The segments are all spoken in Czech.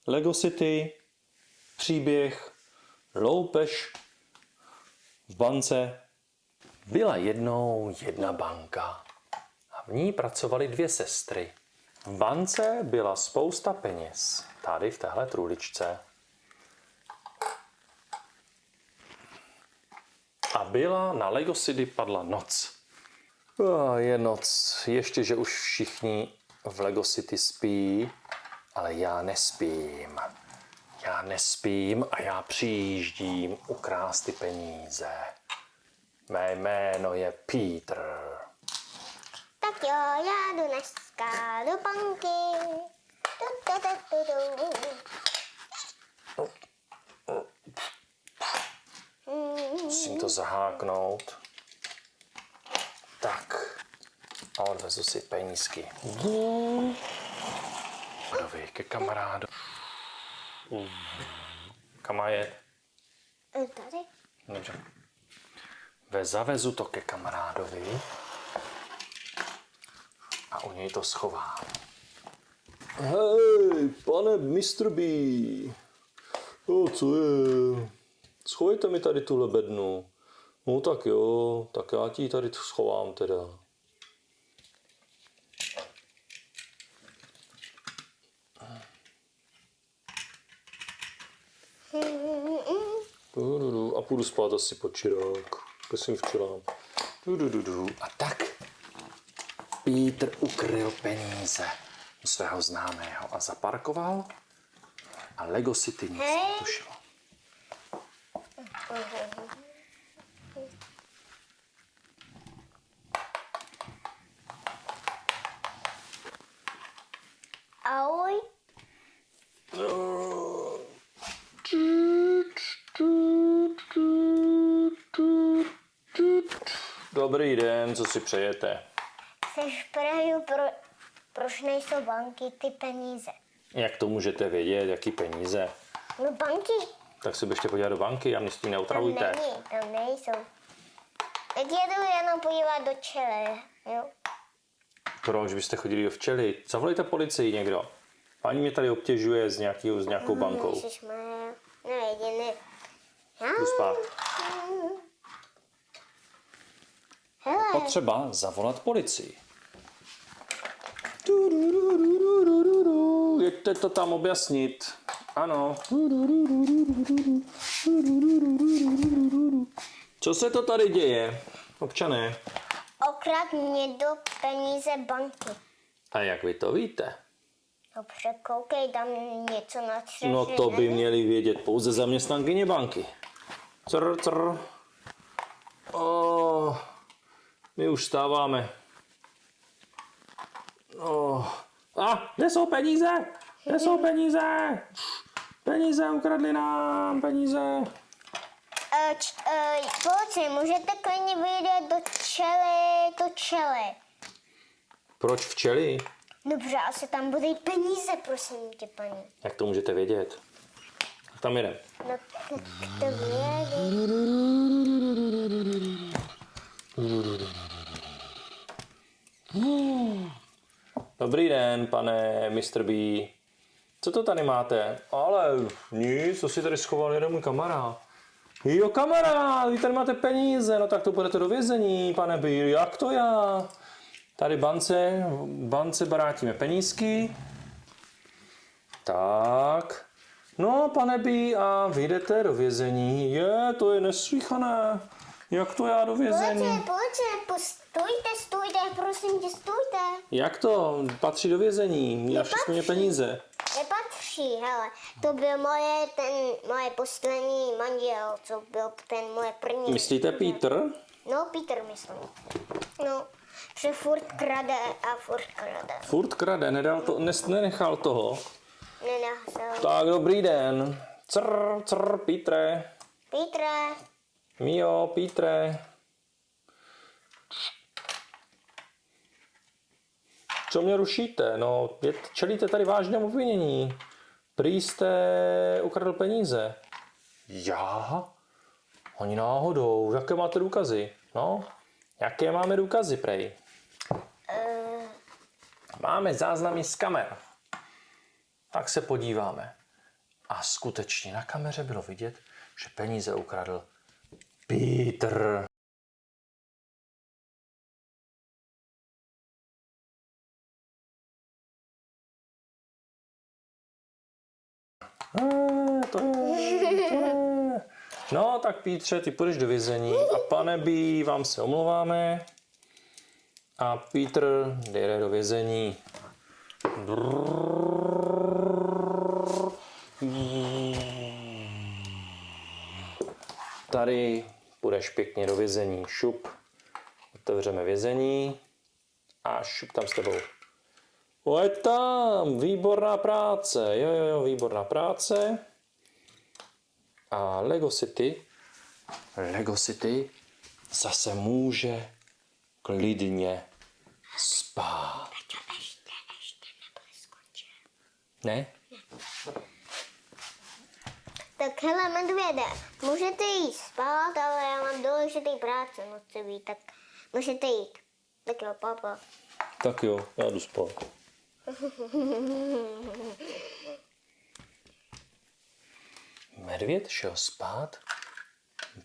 Lego City, příběh, loupež v bance. Byla jednou jedna banka a v ní pracovaly dvě sestry. V bance byla spousta peněz, tady v téhle truhličce. A byla na Lego City padla noc. Je noc, ještě že už všichni v Lego City spí, ale já nespím. Já nespím a já přijíždím ukrást ty peníze. Mé jméno je Peter. Tak jo, já jdu dneska do banky. Musím to zaháknout. Tak. A odvezu si penízky. Dovi, ke kamarádu. Kam má jet? Tady? Dobře. Zavezu to ke kamarádovi a u něj to schovám. Hej, pane Mr. B. Co je? Schovejte mi tady tuhle bednu. No tak jo, tak já ti tady schovám teda. A půjdu spát asi po čirák, ke svým včelám. A tak Peter ukryl peníze u svého známého a zaparkoval a Lego City nic netušilo. Ahoj. Dobrý den, co si přejete? Seš v Prahu, proč nejsou banky ty peníze? Jak to můžete vědět, jaký peníze? No banky. Tak se běžte podívat do banky a mě s tím neotravujte. Tam nejsou. Teď jedu jenom podívat do čele, jo? Proč byste chodili do včely? Zavolejte policii někdo. Paní mě tady obtěžuje s nějakou bankou. Ježišmarja, nevěděli. Jdu spát. Hele, Potřeba zavolat policii. Jeďte to tam objasnit. Ano. Co se to tady děje, občané? okrát mě do peníze banky. A jak vy to víte? Dobře, koukej, tam něco na střeše. No to by měli vědět pouze zaměstnankyně banky. Crr. My už vstáváme. Kde jsou peníze? Kde jsou peníze? Peníze, ukradli nám, peníze. Policie, můžete klidně vyjít do čele. Proč včely? Dobře, asi tam budou peníze, prosím tě, paní. Jak to můžete vědět? Tam jedem. No, to vědí. Dobrý den, pane Mr. B. Co to tady máte? Ale nic, to si tady schoval jeden můj kamarád. Jo, kamarád, vy tady máte peníze, no tak to budete do vězení, pane B. Jak to já? Tady bance barátíme penízky. Tak. No, pane B, a vy jdete do vězení. To je neslýchané. Jak to já do vězení? Policie, stůjte, prosím tě, stůjte. Jak to? Patří do vězení. Měla všechny peníze. Nepatří, hele. To byl moje poslední manžel, co byl ten moje první. Myslíte Peter? No, Peter myslím. No, že furt krade a furt krade. Furt krade, nenechal toho. Nenechal. Tak, dobrý den. Petre. Petre. Mio, Petre. Co mě rušíte? No, čelíte tady vážnému obvinění. Prý jste ukradl peníze. Já? Oni náhodou. Jaké máte důkazy? No, jaké máme důkazy, prej? Máme záznamy z kamer. Tak se podíváme. A skutečně na kameře bylo vidět, že peníze ukradl Peter. To je. No, tak Pítře, ty půjdeš do vězení a pane Bí, vám se omlouváme. A Pítr jde do vězení. Tady půjdeš pěkně do vězení. Šup. Otevřeme vězení. A šup tam s tebou. Je tam, výborná práce. Jo, výborná práce. A Lego City zase může klidně spát. Ještě nebyl skončil. Ne? Tak hele, medvěde, můžete jít spát, ale já mám důležitý práce nocivý, tak můžete jít. Tak jo, papa. Tak jo, já jdu spát. Medvěd šel spát,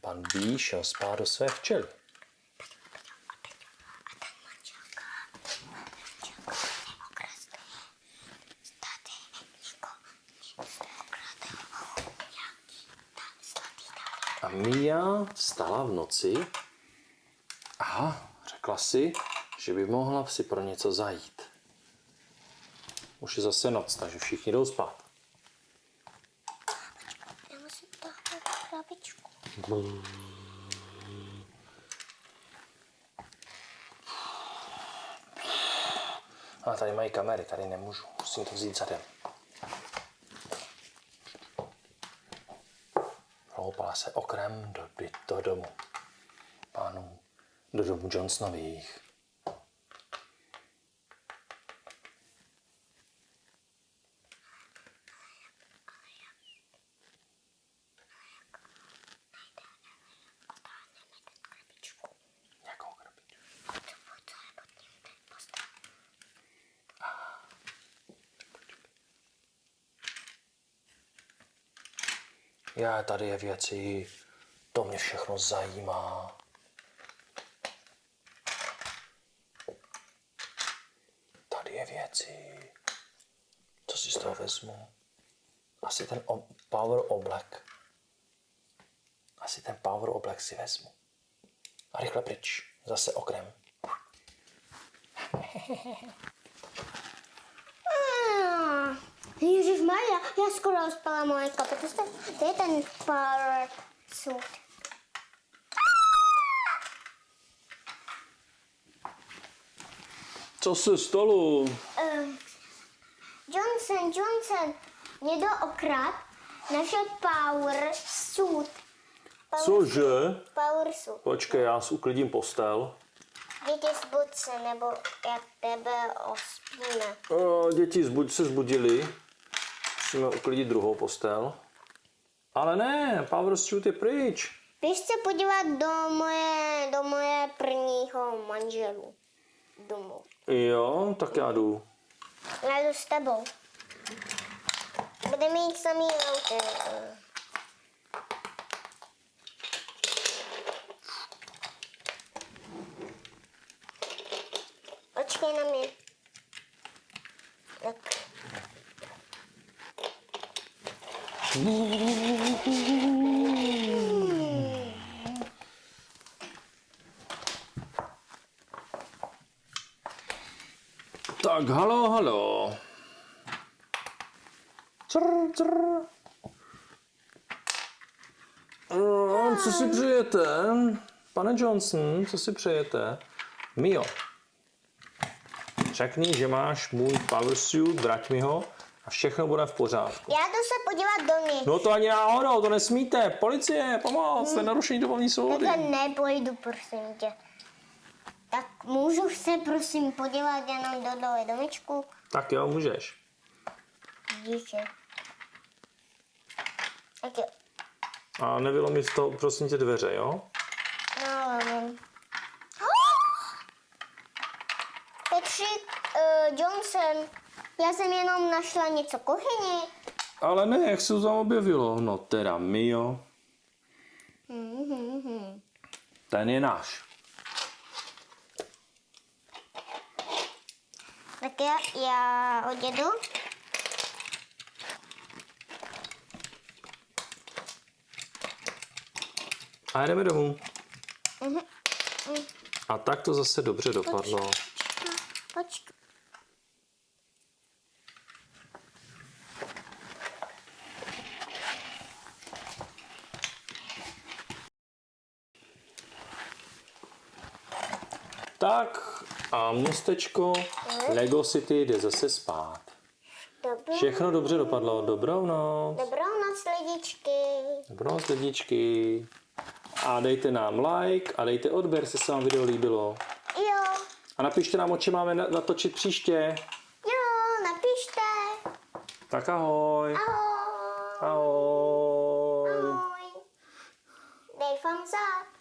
pan Bí šel spát do své včely. A Mia vstala v noci a řekla si, že by mohla si pro něco zajít. Už je zase noc, takže všichni jdou spát. Já musím táhnout krabičku. Ale tady mají kamery, tady nemůžu, musím to vzít zadem. Hloupala se okrem do domu pánů, do domu Johnsonových. Jakou krabičku? Já, tady je věci, to mě všechno zajímá. Tady je věci, co si z toho vezmu? Asi ten power oblek. Asi ten power oblek si vezmu. A rychle pryč, zase okrem. Ježišmarja, já skoro spala moje kapitost. To je ten power suit. Co se stalo? Johnson, někdo okrad našel power suit. Cože? Power suit. Počkej, já si uklidím postel. Děti zbud se, nebo jak tebe ospíme. Děti se zbudili. Musíme uklidit druhou postel. Ale ne, power suit je pryč. Běž se podívat do moje prvního manželu domů. Jo, tak já jdu. Já jdu s tebou. Bude mít samý auto. Počkej na mě. Tak. Tak, halo. Co si přejete? Pane Johnson, co si přejete? Mio, řekni, že máš můj power suit, vrať mi ho a všechno bude v pořádku. Já jdu se podívat do mě. No to ani náhodou, to nesmíte. Policie, pomoc, to je narušení domovní svobody. Takhle nepojdu, prosím tě. Tak můžu se prosím podívat jenom do dole domečku? Tak jo, můžeš. Díky. Tak jo. A nevylomit to, prosím tě, dveře, jo? No, Petřík, Johnson, já jsem jenom našla něco v kuchyni Ale ne, jak se to tam objevilo? No teda Mio. Ten je náš. Tak já odjedu. A jdeme domů. A tak to zase dobře dopadlo. Počkej. Tak a městečko Lego City jde zase spát. Dobrou, Všechno dobře dopadlo. Dobrou noc. dobrou noc, lidičky. Dobrou noc, lidičky. A dejte nám like a dejte odběr, jestli se vám video líbilo. Jo, A napište nám, o čem máme natočit příště. jo, napište. Tak ahoj. Ahoj. Ahoj. Ahoj. Dej thumbs up.